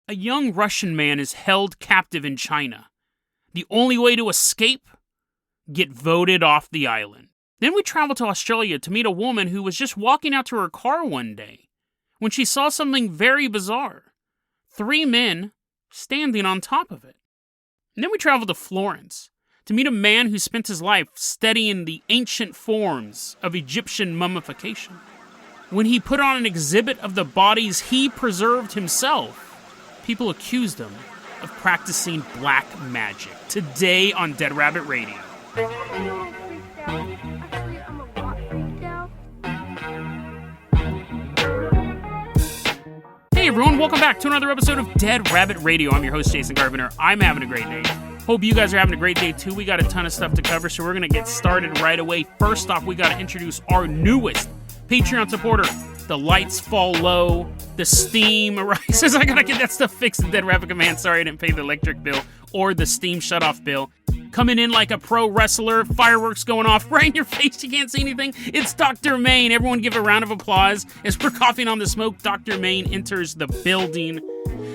A young Russian man is held captive in China. The only way to escape? Get voted off the island. Then we travel to Australia to meet a woman who was just walking out to her car one day when she saw something very bizarre. 3 men standing on top of it. And then we travel to Florence to meet a man who spent his life studying the ancient forms of Egyptian mummification. When he put on an exhibit of the bodies he preserved himself, people accused him of practicing black magic. Today on Dead Rabbit Radio. Hey everyone, welcome back to another episode of Dead Rabbit Radio. I'm your host, Jason Carpenter. I'm having a great day. Hope you guys are having a great day too. We got a ton of stuff to cover, so we're going to get started right away. First off, we got to introduce our newest Patreon supporter. The lights fall low, the steam arises. I got to get that stuff fixed in Dead Rabbit Command. Sorry I didn't pay the electric bill or the steam shutoff bill. Coming in like a pro wrestler, fireworks going off right in your face, you can't see anything. It's Dr. Main. Everyone give a round of applause as we're coughing on the smoke. Dr. Main enters the building.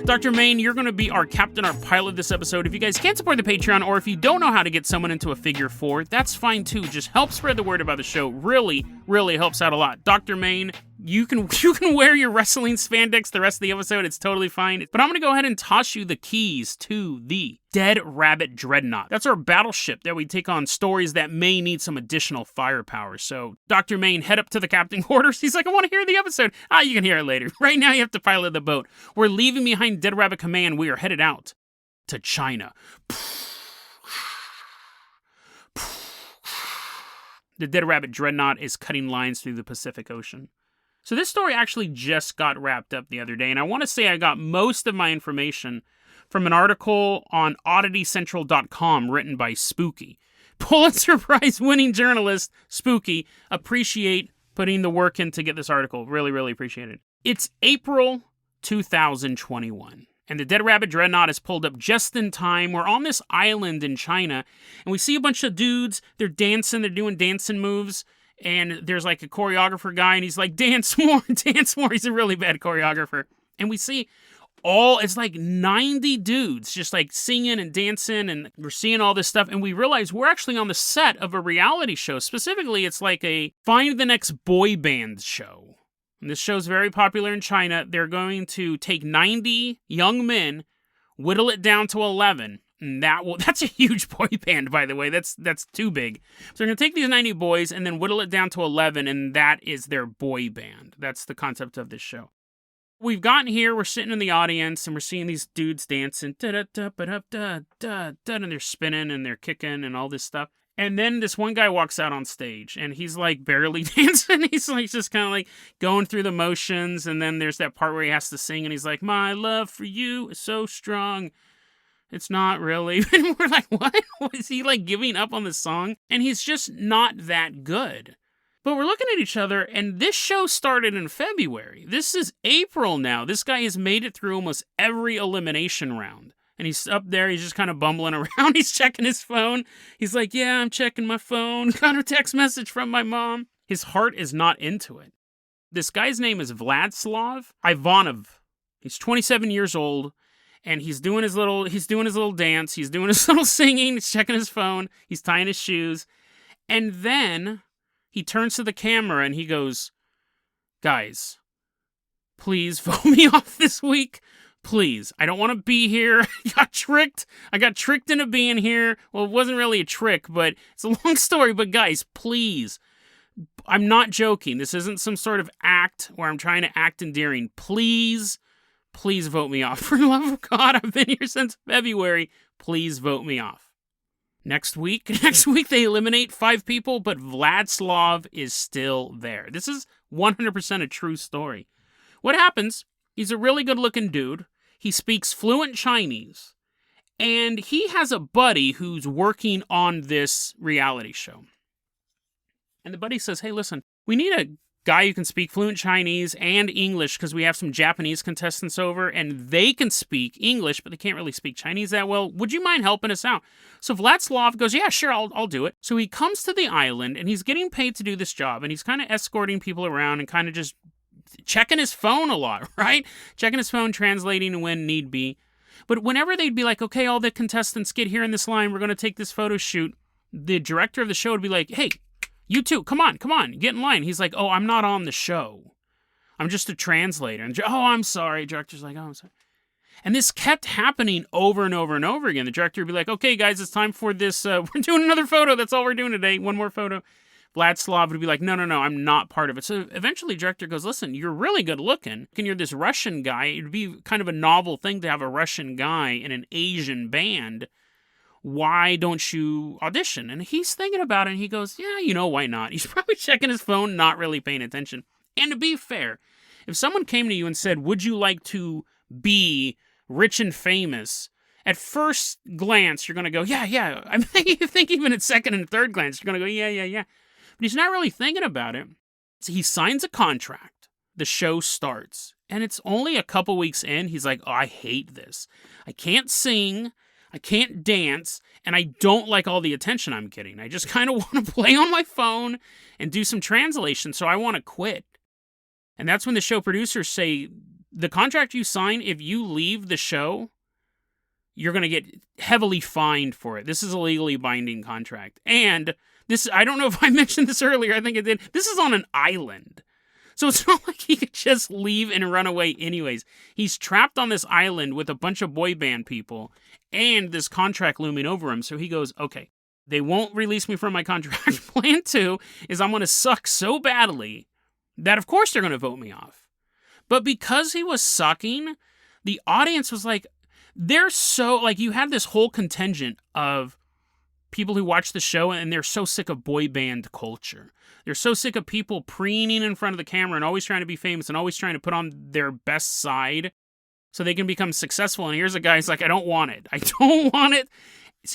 Dr. Main, you're going to be our captain, our pilot this episode. If you guys can't support the Patreon, or if you don't know how to get someone into a figure 4, that's fine too. Just help spread the word about the show. Really, really helps out a lot. Dr. Main, you can wear your wrestling spandex the rest of the episode. It's totally fine. But I'm going to go ahead and toss you the keys to the Dead Rabbit Dreadnought. That's our battleship that we take on stories that may need some additional firepower. So, Dr. Main, head up to the captain quarters. He's like, I want to hear the episode. You can hear it later. Right now, you have to pilot the boat. We're leaving behind Dead Rabbit Command. We are headed out to China. The Dead Rabbit Dreadnought is cutting lines through the Pacific Ocean. So this story actually just got wrapped up the other day, and I want to say I got most of my information from an article on odditycentral.com written by Spooky. Pulitzer Prize winning journalist Spooky. Appreciate putting the work in to get this article. Really, really appreciate it. It's April 2021, and the Dead Rabbit Dreadnought is pulled up just in time. We're on this island in China, and we see a bunch of dudes. They're dancing. They're doing dancing moves. And there's like a choreographer guy, and he's like, dance more, dance more. He's a really bad choreographer. And we see it's like 90 dudes just like singing and dancing, and we're seeing all this stuff. And we realize we're actually on the set of a reality show. Specifically, it's like a Find the Next Boy Band show. And this show's very popular in China. They're going to take 90 young men, whittle it down to 11. And that's a huge boy band, by the way. That's too big. So they're going to take these 90 boys and then whittle it down to 11, and that is their boy band. That's the concept of this show. We've gotten here, we're sitting in the audience, and we're seeing these dudes dancing, and they're spinning, and they're kicking, and all this stuff. And then this one guy walks out on stage, and he's like barely dancing. He's like just kind of like going through the motions, and then there's that part where he has to sing, and he's like, my love for you is so strong. It's not really. And we're like, what? Is he like giving up on the song? And he's just not that good. But we're looking at each other, and this show started in February. This is April now. This guy has made it through almost every elimination round. And he's up there, he's just kind of bumbling around. He's checking his phone. He's like, yeah, I'm checking my phone. Got a text message from my mom. His heart is not into it. This guy's name is Vladislav Ivanov. He's 27 years old. And he's doing his little dance, he's doing his little singing, he's checking his phone, he's tying his shoes. And then he turns to the camera and he goes, guys, please vote me off this week. Please. I don't want to be here. I got tricked into being here. Well, it wasn't really a trick, but it's a long story. But guys, please. I'm not joking. This isn't some sort of act where I'm trying to act endearing. Please vote me off. For the love of God, I've been here since February. Please vote me off. Next week they eliminate 5 people, but Vladislav is still there. This is 100% a true story. What happens, he's a really good-looking dude. He speaks fluent Chinese, and he has a buddy who's working on this reality show. And the buddy says, hey, listen, we need a guy who can speak fluent Chinese and English because we have some Japanese contestants over and they can speak English, but they can't really speak Chinese that well. Would you mind helping us out? So Vladislav goes, yeah, sure, I'll do it. So he comes to the island and he's getting paid to do this job and he's kind of escorting people around and kind of just checking his phone a lot, right? Checking his phone, translating when need be. But whenever they'd be like, okay, all the contestants get here in this line, we're going to take this photo shoot, the director of the show would be like, hey, you two, come on, get in line. He's like, oh, I'm not on the show. I'm just a translator. And, oh, I'm sorry. Director's like, oh, I'm sorry. And this kept happening over and over and over again. The director would be like, okay, guys, it's time for this. We're doing another photo. That's all we're doing today. One more photo. Vladislav would be like, no, I'm not part of it. So eventually the director goes, listen, you're really good looking. And you're this Russian guy. It'd be kind of a novel thing to have a Russian guy in an Asian band. Why don't you audition? And he's thinking about it, and he goes, yeah, why not? He's probably checking his phone, not really paying attention. And to be fair, if someone came to you and said, would you like to be rich and famous? At first glance, you're going to go, yeah. I think even at second and third glance, you're going to go, yeah. But he's not really thinking about it. So he signs a contract. The show starts. And it's only a couple weeks in, he's like, oh, I hate this. I can't sing. I can't dance. And I don't like all the attention I'm getting. I just kind of want to play on my phone and do some translation. So I want to quit. And that's when the show producers say, the contract you sign, if you leave the show, you're going to get heavily fined for it. This is a legally binding contract. And this, I don't know if I mentioned this earlier. I think I did. This is on an island. So it's not like he could just leave and run away anyways. He's trapped on this island with a bunch of boy band people and this contract looming over him. So he goes, okay, they won't release me from my contract. Plan 2 is I'm going to suck so badly that of course they're going to vote me off. But because he was sucking, the audience was like, they're so, like, you had this whole contingent of people who watch the show and they're so sick of boy band culture. They're so sick of people preening in front of the camera and always trying to be famous and always trying to put on their best side so they can become successful. And here's a guy who's like, I don't want it. I don't want it.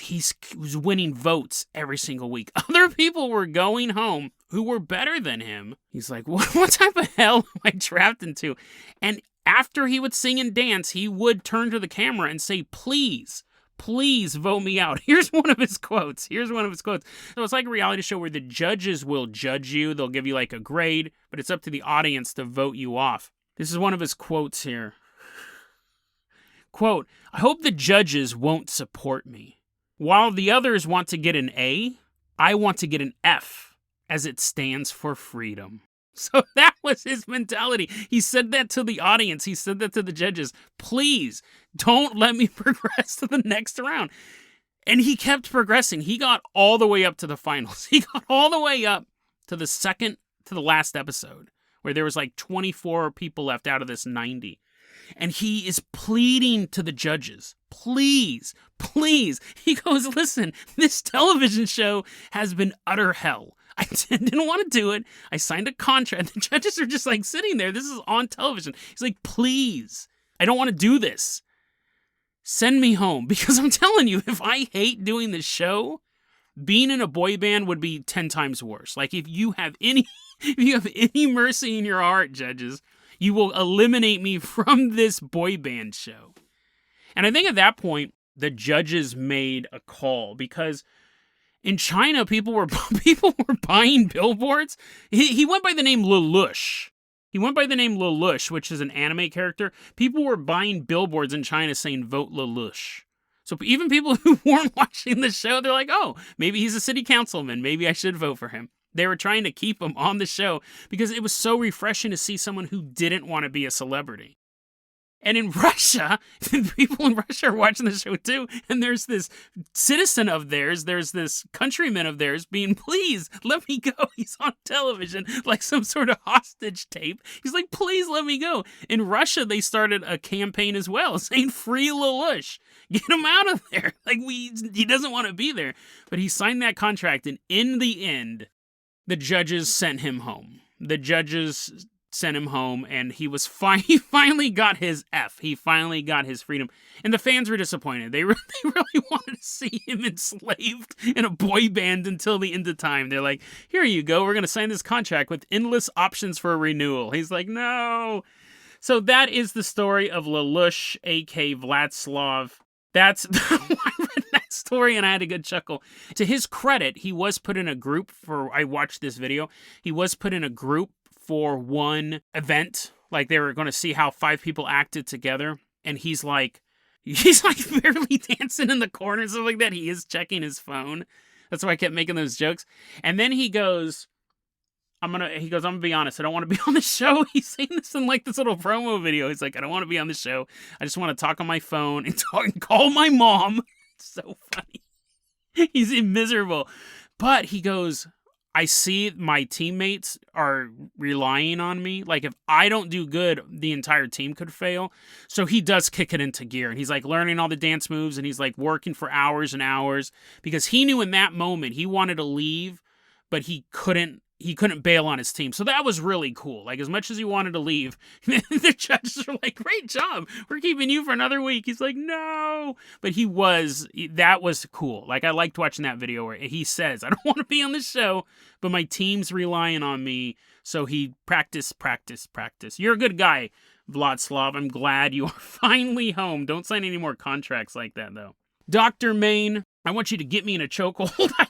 He was winning votes every single week. Other people were going home who were better than him. He's like, what type of hell am I trapped into? And after he would sing and dance, he would turn to the camera and say, please vote me out. Here's one of his quotes. So it's like a reality show where the judges will judge you. They'll give you like a grade, but it's up to the audience to vote you off. This is one of his quotes here. Quote, I hope the judges won't support me. While the others want to get an A, I want to get an F, as it stands for freedom. So that was his mentality. He said that to the audience. He said that to the judges. Please, don't let me progress to the next round. And he kept progressing. He got all the way up to the finals. He got all the way up to the last episode, where there was like 24 people left out of this 90. And he is pleading to the judges, please. He goes, listen, this television show has been utter hell. I didn't want to do it. I signed a contract. The judges are just like sitting there. This is on television. He's like, please, I don't want to do this. Send me home. Because I'm telling you, if I hate doing this show, being in a boy band would be 10 times worse. Like if you have any mercy in your heart, judges, you will eliminate me from this boy band show. And I think at that point, the judges made a call because in China, people were buying billboards. He went by the name Lelouch. Which is an anime character. People were buying billboards in China saying, vote Lelouch. So even people who weren't watching the show, they're like, oh, maybe he's a city councilman. Maybe I should vote for him. They were trying to keep him on the show because it was so refreshing to see someone who didn't want to be a celebrity. And in Russia, people in Russia are watching the show too, and there's this citizen of theirs, there's this countryman of theirs being, please, let me go. He's on television, like some sort of hostage tape. He's like, please let me go. In Russia, they started a campaign as well, saying, free Lelouch. Get him out of there. Like, he doesn't want to be there. But he signed that contract, and in the end, the judges sent him home. And he finally got his F. He finally got his freedom. And the fans were disappointed. They really wanted to see him enslaved in a boy band until the end of time. They're like, here you go. We're going to sign this contract with endless options for a renewal. He's like, no. So that is the story of Lelouch, a.k.a. Vladislav. That's I read that story and I had a good chuckle. To his credit, he was put in a group I watched this video. He was put in a group for one event. Like they were going to see how 5 people acted together. And he's like barely dancing in the corner and stuff like that. He is checking his phone. That's why I kept making those jokes. And then he goes, I'm gonna be honest, I don't want to be on the show. He's saying this in like this little promo video. He's like, I don't want to be on the show. I just want to talk on my phone and call my mom. It's so funny. He's miserable. But he goes, I see my teammates are relying on me. Like, if I don't do good, the entire team could fail. So he does kick it into gear. And he's, like, learning all the dance moves. And he's, like, working for hours and hours. Because he knew in that moment he wanted to leave, but he couldn't bail on his team. So that was really cool. Like, as much as he wanted to leave, the judges were like, great job. We're keeping you for another week. He's like, no. But that was cool. Like, I liked watching that video where he says, I don't want to be on the show, but my team's relying on me. So he practice. You're a good guy, Vladslav. I'm glad you are finally home. Don't sign any more contracts like that, though. Dr. Main, I want you to get me in a chokehold. I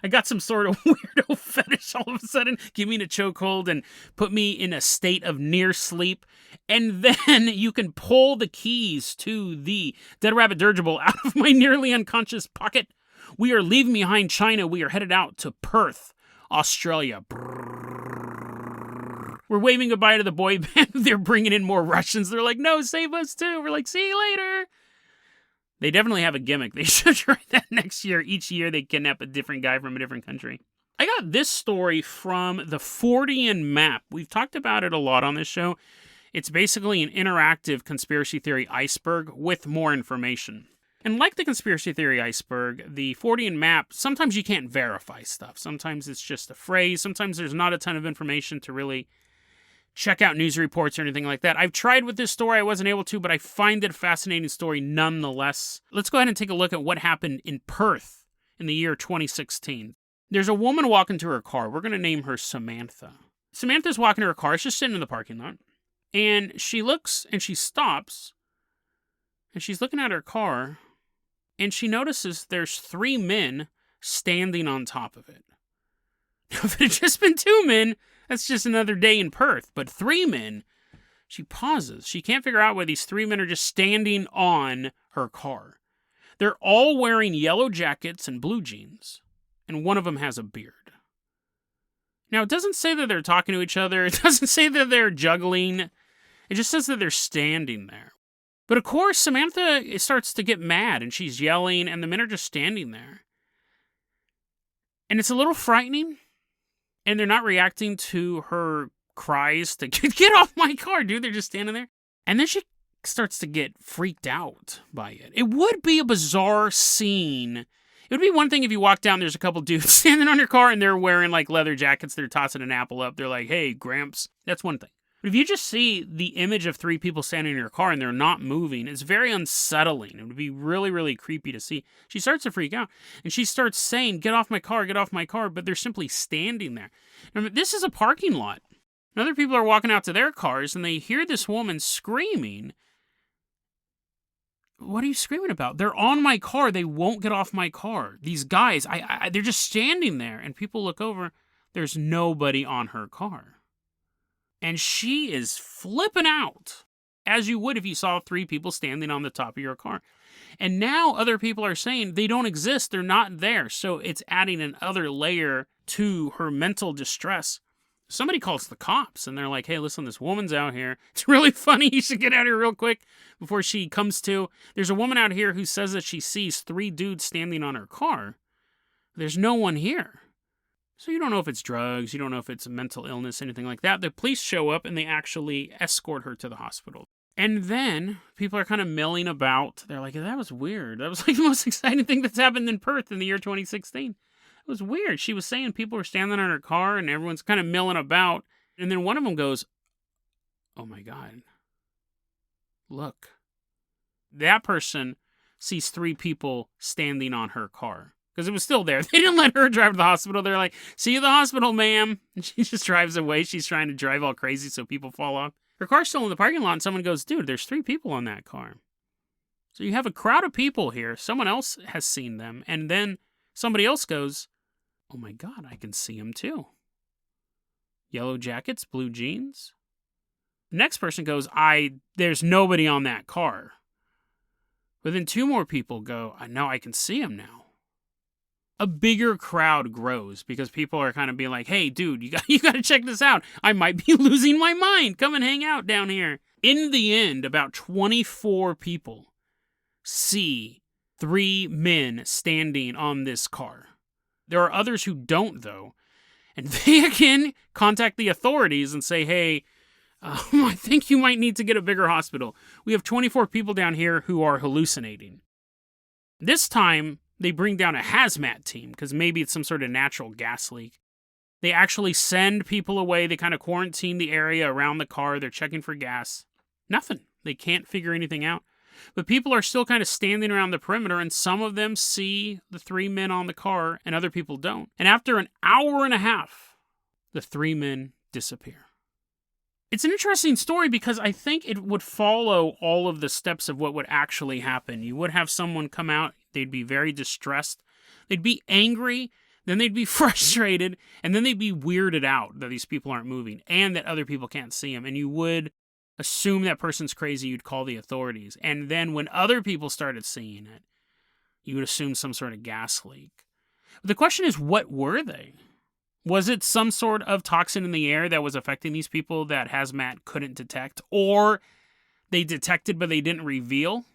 got some sort of weirdo fetish all of a sudden. Give me in a chokehold and put me in a state of near sleep. And then you can pull the keys to the Dead Rabbit dirigible out of my nearly unconscious pocket. We are leaving behind China. We are headed out to Perth, Australia. We're waving goodbye to the boy band. They're bringing in more Russians. They're like, no, save us too. We're like, see you later. They definitely have a gimmick. They should try that next year. Each year they kidnap a different guy from a different country. I got this story from the Fortean Map. We've talked about it a lot on this show. It's basically an interactive conspiracy theory iceberg with more information. And like the conspiracy theory iceberg, the Fortean Map, sometimes you can't verify stuff. Sometimes it's just a phrase. Sometimes there's not a ton of information to really check out news reports or anything like that. I've tried with this story. I wasn't able to, but I find it a fascinating story nonetheless. Let's go ahead and take a look at what happened in Perth in the year 2016. There's a woman walking to her car. We're going to name her Samantha. Samantha's walking to her car. She's sitting in the parking lot. And she looks and she stops. And she's looking at her car. And she notices there's 3 men standing on top of it. Now, if it had just been 2 men, that's just another day in Perth. But 3 men, she pauses. She can't figure out why these 3 men are just standing on her car. They're all wearing yellow jackets and blue jeans. And one of them has a beard. Now, it doesn't say that they're talking to each other. It doesn't say that they're juggling. It just says that they're standing there. But of course, Samantha starts to get mad and she's yelling and the men are just standing there. And it's a little frightening. And they're not reacting to her cries to get off my car, dude. They're just standing there. And then she starts to get freaked out by it. It would be a bizarre scene. It would be one thing if you walk down, there's a couple dudes standing on your car and they're wearing like leather jackets. They're tossing an apple up. They're like, hey, Gramps. That's one thing. But if you just see the image of 3 people standing in your car and they're not moving, it's very unsettling. It would be really, really creepy to see. She starts to freak out. And she starts saying, get off my car, but they're simply standing there. Now, this is a parking lot. And other people are walking out to their cars and they hear this woman screaming. What are you screaming about? They're on my car. They won't get off my car. These guys, they're just standing there. And people look over. There's nobody on her car. And she is flipping out, as you would if you saw 3 people standing on the top of your car. And now other people are saying they don't exist, they're not there. So it's adding another layer to her mental distress. Somebody calls the cops, and they're like, hey, listen, this woman's out here. It's really funny. You should get out here real quick before she comes to. There's a woman out here who says that she sees 3 dudes standing on her car. There's no one here. So you don't know if it's drugs, you don't know if it's a mental illness, anything like that. The police show up and they actually escort her to the hospital. And then people are kind of milling about. They're like, that was weird. That was like the most exciting thing that's happened in Perth in the year 2016. It was weird. She was saying people were standing on her car and everyone's kind of milling about. And then one of them goes, oh my God, look. That person sees 3 people standing on her car. Because it was still there. They didn't let her drive to the hospital. They're like, see you at the hospital, ma'am. And she just drives away. She's trying to drive all crazy so people fall off. Her car's still in the parking lot and someone goes, dude, there's 3 people on that car. So you have a crowd of people here. Someone else has seen them. And then somebody else goes, oh my God, I can see them too. Yellow jackets, blue jeans. The next person goes, there's nobody on that car. But then 2 more people go, no, I can see him now. A bigger crowd grows because people are kind of being like, hey, dude, you got to check this out. I might be losing my mind. Come and hang out down here. In the end, about 24 people see 3 men standing on this car. There are others who don't, though. And they, again, contact the authorities and say, hey, I think you might need to get a bigger hospital. We have 24 people down here who are hallucinating. This time, they bring down a hazmat team, because maybe it's some sort of natural gas leak. They actually send people away. They kind of quarantine the area around the car. They're checking for gas. Nothing. They can't figure anything out. But people are still kind of standing around the perimeter, and some of them see the 3 men on the car, and other people don't. And after an hour and a half, the 3 men disappear. It's an interesting story because I think it would follow all of the steps of what would actually happen. You would have someone come out, they'd be very distressed, they'd be angry, then they'd be frustrated, and then they'd be weirded out that these people aren't moving, and that other people can't see them, and you would assume that person's crazy, you'd call the authorities. And then when other people started seeing it, you would assume some sort of gas leak. But the question is, what were they? Was it some sort of toxin in the air that was affecting these people that hazmat couldn't detect? Or they detected but they didn't reveal?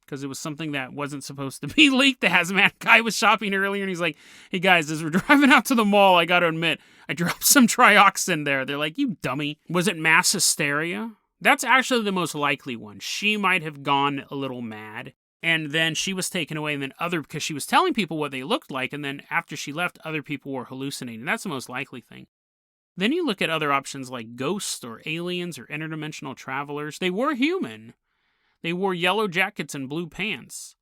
Because it was something that wasn't supposed to be leaked. The hazmat guy was shopping earlier and he's like, hey guys, as we're driving out to the mall, I gotta admit, I dropped some trioxin there. They're like, you dummy. Was it mass hysteria? That's actually the most likely one. She might have gone a little mad, and then she was taken away, and then because she was telling people what they looked like, and then after she left, other people were hallucinating. That's the most likely thing. Then you look at other options like ghosts or aliens or interdimensional travelers. They were human. They wore yellow jackets and blue pants.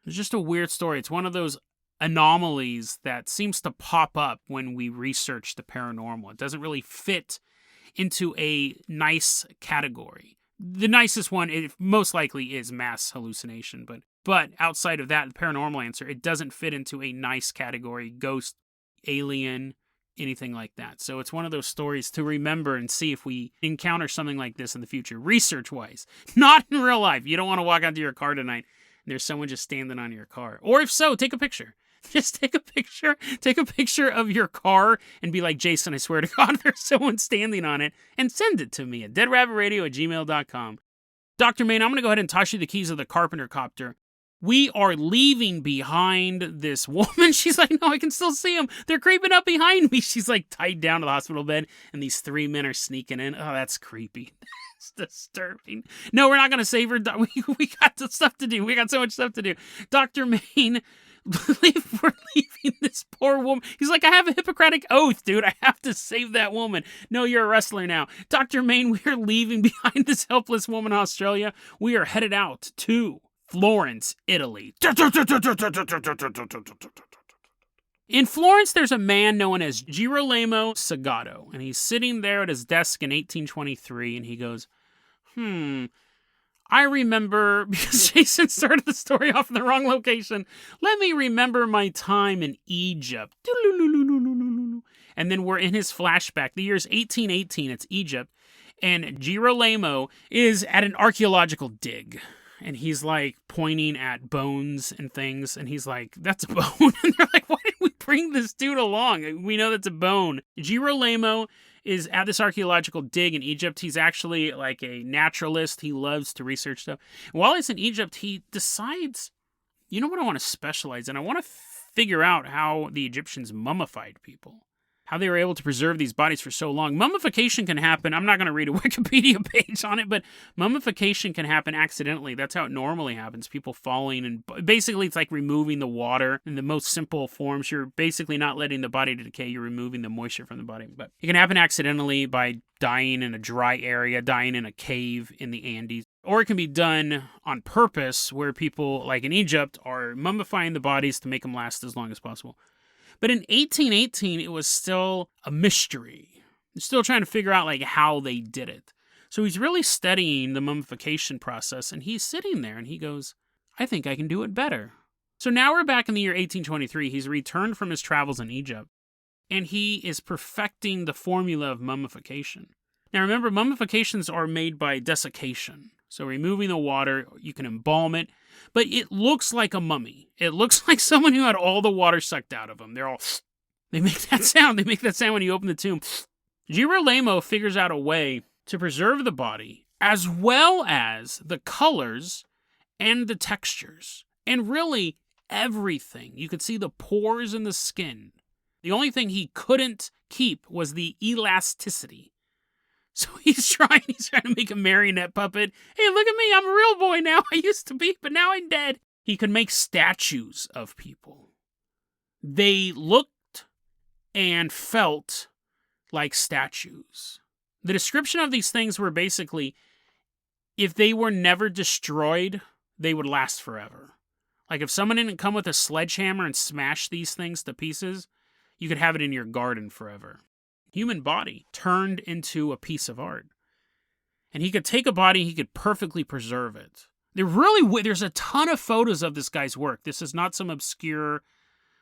It's just a weird story. It's one of those anomalies that seems to pop up when we research the paranormal. It doesn't really fit into a nice category. The nicest one, it most likely is mass hallucination, but outside of that, the paranormal answer, it doesn't fit into a nice category, ghost, alien, anything like that. So it's one of those stories to remember and see if we encounter something like this in the future, research-wise. Not in real life. You don't want to walk out to your car tonight and there's someone just standing on your car. Or if so, take a picture. Just take a picture of your car and be like, Jason, I swear to God, there's someone standing on it, and send it to me at deadrabbitradio@gmail.com. Dr. Main, I'm going to go ahead and toss you the keys of the Carpenter copter. We are leaving behind this woman. She's like, no, I can still see them. They're creeping up behind me. She's like tied down to the hospital bed, and these 3 men are sneaking in. Oh, that's creepy. That's disturbing. No, we're not going to save her. We got stuff to do. We got so much stuff to do. Dr. Main, we're leaving this poor woman. He's like, I have a Hippocratic oath, dude. I have to save that woman. No, you're a wrestler now. Dr. Main, we are leaving behind this helpless woman in Australia. We are headed out to Florence, Italy. In Florence, there's a man known as Girolamo Sagato, and he's sitting there at his desk in 1823, and he goes, I remember, because Jason started the story off in the wrong location, let me remember my time in Egypt. And then we're in his flashback. The year's 1818, it's Egypt, and Girolamo is at an archaeological dig. And he's like pointing at bones and things, and he's like, that's a bone. And they're like, why did we bring this dude along? We know that's a bone. Girolamo is at this archaeological dig in Egypt. He's actually like a naturalist. He loves to research stuff. And while he's in Egypt, he decides, you know what I want to specialize in? I want to figure out how the Egyptians mummified people. How they were able to preserve these bodies for so long. Mummification can happen. I'm not going to read a Wikipedia page on it, but mummification can happen accidentally. That's how it normally happens. People falling, and basically it's like removing the water in the most simple forms. You're basically not letting the body decay. You're removing the moisture from the body. But it can happen accidentally by dying in a dry area, dying in a cave in the Andes. Or it can be done on purpose, where people, like in Egypt, are mummifying the bodies to make them last as long as possible. But in 1818, it was still a mystery. They're still trying to figure out like how they did it. So he's really studying the mummification process, and he's sitting there and he goes, I think I can do it better. So now we're back in the year 1823. He's returned from his travels in Egypt. and he is perfecting the formula of mummification. Now remember, mummifications are made by desiccation. So removing the water, you can embalm it, but it looks like a mummy. It looks like someone who had all the water sucked out of them. They make that sound. They make that sound when you open the tomb. Girolamo figures out a way to preserve the body, as well as the colors and the textures, and really everything. You could see the pores in the skin. The only thing he couldn't keep was the elasticity. So he's trying to make a marionette puppet. Hey, look at me, I'm a real boy now. I used to be, but now I'm dead. He could make statues of people. They looked and felt like statues. The description of these things were basically, if they were never destroyed, they would last forever. Like if someone didn't come with a sledgehammer and smash these things to pieces, you could have it in your garden forever. Human body turned into a piece of art. And he could take a body, he could perfectly preserve it. There's a ton of photos of this guy's work. This is not some obscure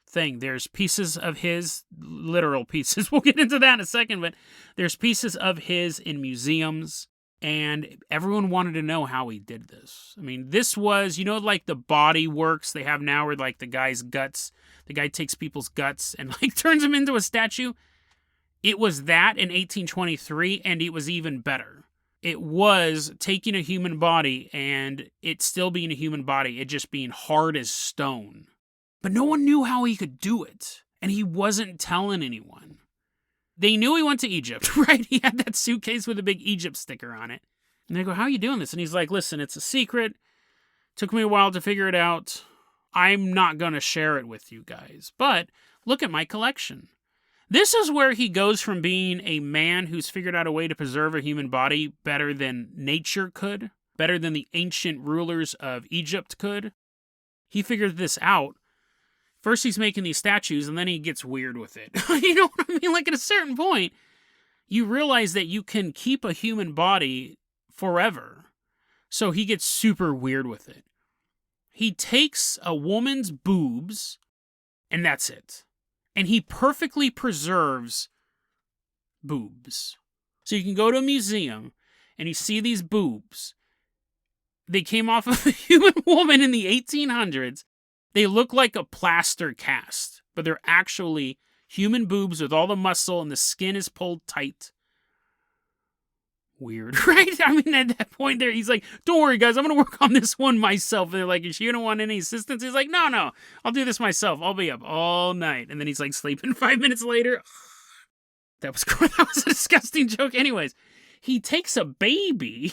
thing. There's pieces of his, literal pieces. We'll get into that in a second, but there's pieces of his in museums, and everyone wanted to know how he did this. I mean, this was, like the body works they have now where like the guy's guts, the guy takes people's guts and like turns them into a statue. It was that in 1823, and it was even better. It was taking a human body and it still being a human body, it just being hard as stone. But no one knew how he could do it, and he wasn't telling anyone. They knew he went to Egypt, right? He had that suitcase with a big Egypt sticker on it. And they go, how are you doing this? And he's like, listen, it's a secret. Took me a while to figure it out. I'm not going to share it with you guys, but look at my collection. This is where he goes from being a man who's figured out a way to preserve a human body better than nature could, better than the ancient rulers of Egypt could. He figured this out. First he's making these statues, and then he gets weird with it. You know what I mean? Like at a certain point, you realize that you can keep a human body forever. So he gets super weird with it. He takes a woman's boobs, and that's it. And he perfectly preserves boobs. So you can go to a museum and you see these boobs. They came off of a human woman in the 1800s. They look like a plaster cast, but they're actually human boobs with all the muscle and the skin is pulled tight. Weird, right? I mean, at that point there, he's like, don't worry, guys, I'm going to work on this one myself. They're like, you don't want any assistance? He's like, no, I'll do this myself. I'll be up all night. And then he's like sleeping 5 minutes later. That was a disgusting joke. Anyways, he takes a baby,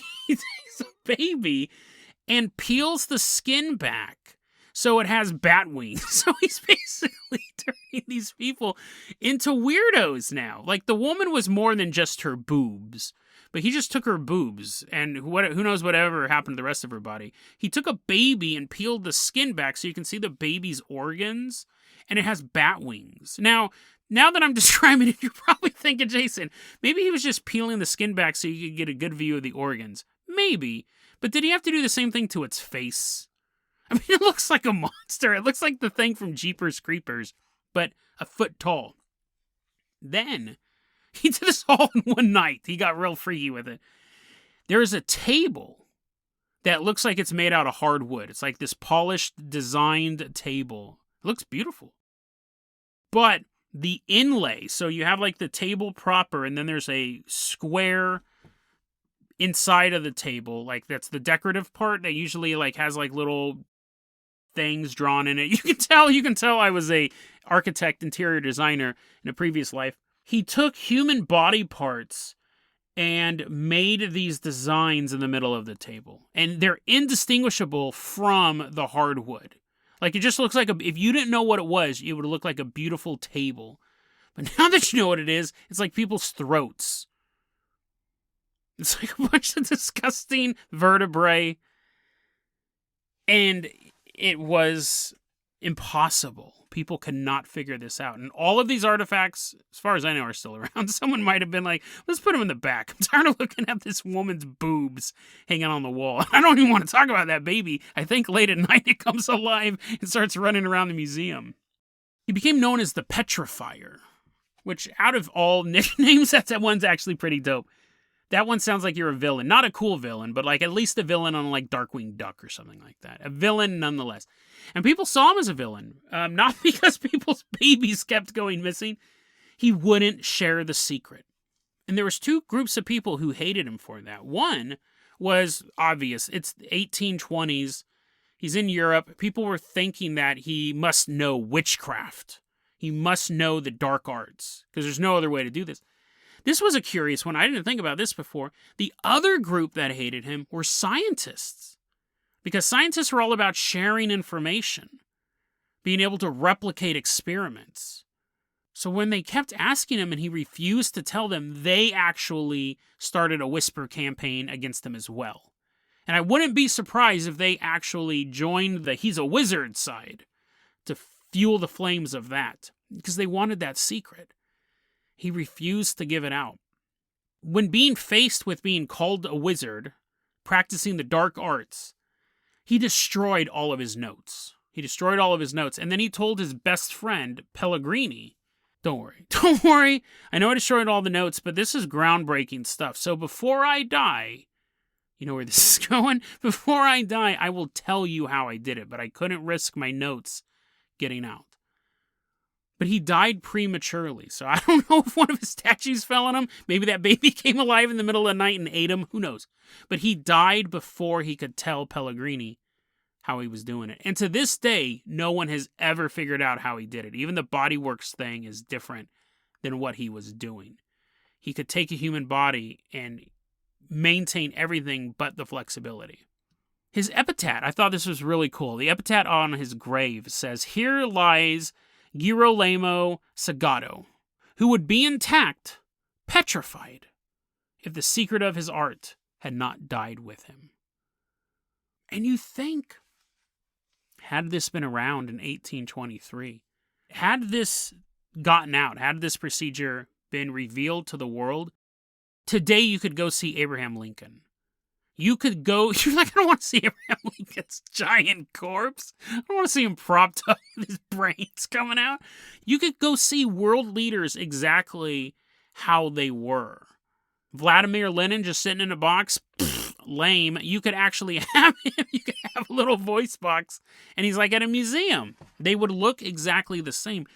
and peels the skin back so it has bat wings. So he's basically turning these people into weirdos now. Like the woman was more than just her boobs. But he just took her boobs, and who knows whatever happened to the rest of her body. He took a baby and peeled the skin back so you can see the baby's organs, and it has bat wings. Now that I'm describing it, you're probably thinking, Jason, maybe he was just peeling the skin back so you could get a good view of the organs. Maybe. But did he have to do the same thing to its face? I mean, it looks like a monster. It looks like the thing from Jeepers Creepers, but a foot tall. Then he did this all in one night. He got real freaky with it. There is a table that looks like it's made out of hardwood. It's like this polished, designed table. It looks beautiful. But the inlay, so you have like the table proper, and then there's a square inside of the table. Like that's the decorative part that usually like has like little things drawn in it. You can tell I was a architect, interior designer in a previous life. He took human body parts and made these designs in the middle of the table. And they're indistinguishable from the hardwood. Like, it just looks like if you didn't know what it was, it would look like a beautiful table. But now that you know what it is, it's like people's throats. It's like a bunch of disgusting vertebrae. And it was impossible. People cannot figure this out. And all of these artifacts, as far as I know, are still around. Someone might have been like, let's put them in the back. I'm tired of looking at this woman's boobs hanging on the wall. I don't even want to talk about that baby. I think late at night it comes alive and starts running around the museum. He became known as the Petrifier. which out of all nicknames, that one's actually pretty dope. That one sounds like you're a villain. Not a cool villain, but like at least a villain on like Darkwing Duck or something like that. A villain nonetheless. And people saw him as a villain. Not because people's babies kept going missing. He wouldn't share the secret. And there was two groups of people who hated him for that. One was obvious. It's the 1820s. He's in Europe. People were thinking that he must know witchcraft. He must know the dark arts, because there's no other way to do this. This was a curious one. I didn't think about this before. The other group that hated him were scientists, because scientists were all about sharing information, being able to replicate experiments. So when they kept asking him and he refused to tell them, they actually started a whisper campaign against him as well. And I wouldn't be surprised if they actually joined the he's a wizard side to fuel the flames of that, because they wanted that secret. He refused to give it out. When being faced with being called a wizard, practicing the dark arts, he destroyed all of his notes. And then he told his best friend, Pellegrini, don't worry. I know I destroyed all the notes, but this is groundbreaking stuff. So before I die, you know where this is going? Before I die, I will tell you how I did it, but I couldn't risk my notes getting out. But he died prematurely, so I don't know if one of his statues fell on him. Maybe that baby came alive in the middle of the night and ate him. Who knows? But he died before he could tell Pellegrini how he was doing it. And to this day, no one has ever figured out how he did it. Even the bodyworks thing is different than what he was doing. He could take a human body and maintain everything but the flexibility. His epitaph, I thought this was really cool. The epitaph on his grave says, "Here lies Girolamo Sagato, who would be intact, petrified, if the secret of his art had not died with him." And you think, had this been around in 1823, had this gotten out, had this procedure been revealed to the world, today you could go see Abraham Lincoln. You could go, you're not going to want to see Abraham Lincoln's giant corpse. I don't want to see him propped up with his brains coming out. You could go see world leaders exactly how they were. Vladimir Lenin just sitting in a box, lame. You could actually have him, you could have a little voice box, and he's like at a museum. They would look exactly the same.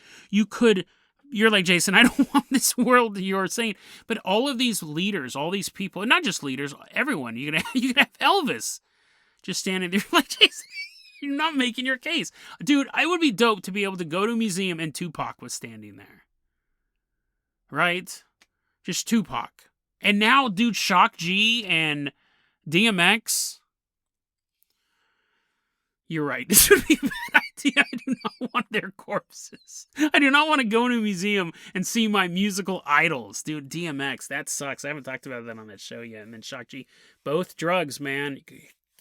You're like, Jason, I don't want this world you're saying, but all of these leaders, all these people, and not just leaders, everyone, you could have Elvis just standing there like, Jason, you're not making your case. Dude, I would be dope to be able to go to a museum and Tupac was standing there. Right? Just Tupac. And now, dude, Shock G and DMX. You're right. This would be a bad idea. I do not want their corpses. I do not want to go to a museum and see my musical idols. Dude, DMX, that sucks. I haven't talked about that on that show yet. And then Shock G. Both drugs, man. You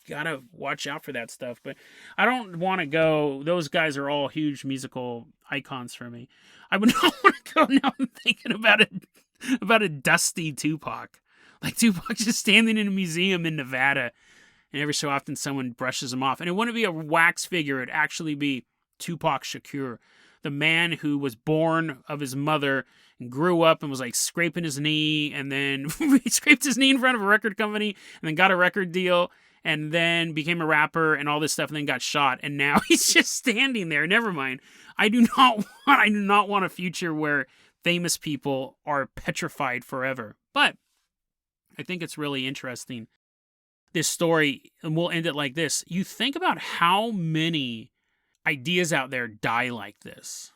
gotta watch out for that stuff. But I don't want to go. Those guys are all huge musical icons for me. I would not want to go now. I'm thinking about a dusty Tupac. Like Tupac just standing in a museum in Nevada. And every so often someone brushes him off. And it wouldn't be a wax figure. It'd actually be Tupac Shakur, the man who was born of his mother and grew up and was like scraping his knee. And then he scraped his knee in front of a record company and then got a record deal. And then became a rapper and all this stuff and then got shot. And now he's just standing there. Never mind. I do not want a future where famous people are petrified forever. But I think it's really interesting, this story, and we'll end it like this. You think about how many ideas out there die like this.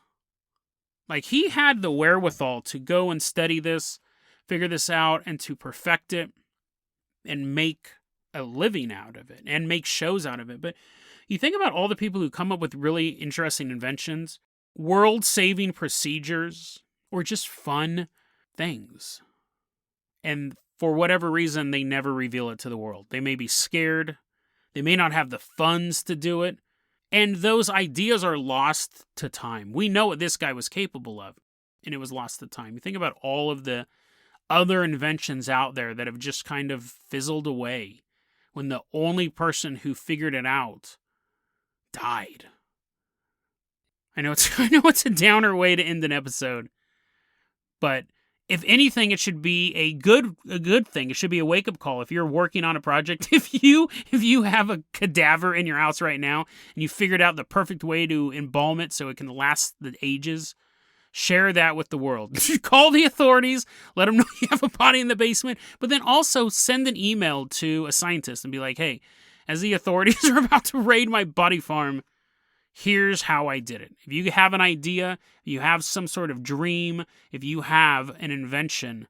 Like, he had the wherewithal to go and study this, figure this out, and to perfect it, and make a living out of it, and make shows out of it. But you think about all the people who come up with really interesting inventions, world-saving procedures, or just fun things. And for whatever reason, they never reveal it to the world. They may be scared. They may not have the funds to do it. And those ideas are lost to time. We know what this guy was capable of, and it was lost to time. You think about all of the other inventions out there that have just kind of fizzled away when the only person who figured it out died. I know it's a downer way to end an episode, But if anything, it should be a good thing. It should be a wake-up call. If you're working on a project, if you have a cadaver in your house right now and you figured out the perfect way to embalm it so it can last the ages, share that with the world. Call the authorities, let them know you have a body in the basement, but then also send an email to a scientist and be like, hey, as the authorities are about to raid my body farm, here's how I did it. If you have an idea, if you have some sort of dream, if you have an invention,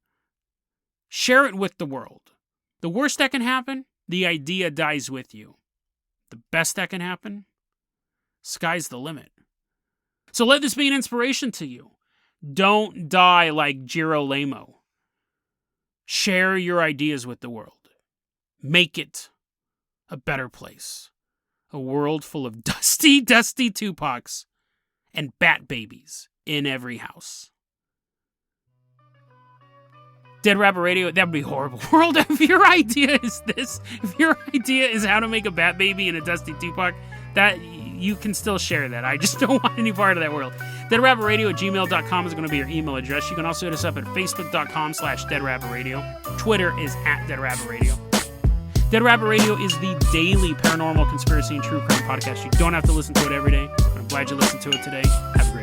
share it with the world. The worst that can happen, the idea dies with you. The best that can happen, sky's the limit. So let this be an inspiration to you. Don't die like Girolamo. Share your ideas with the world. Make it a better place. A world full of dusty, dusty Tupacs and bat babies in every house. Dead Rabbit Radio, that would be horrible. World, if your idea is this, if your idea is how to make a bat baby and a dusty Tupac, that you can still share that. I just don't want any part of that world. DeadRabbitRadio@gmail.com is going to be your email address. You can also hit us up at Facebook.com/DeadRabbitRadio. Twitter is @DeadRabbitRadio. Dead Rabbit Radio is the daily paranormal conspiracy and true crime podcast. You don't have to listen to it every day, but I'm glad you listened to it today. Have a great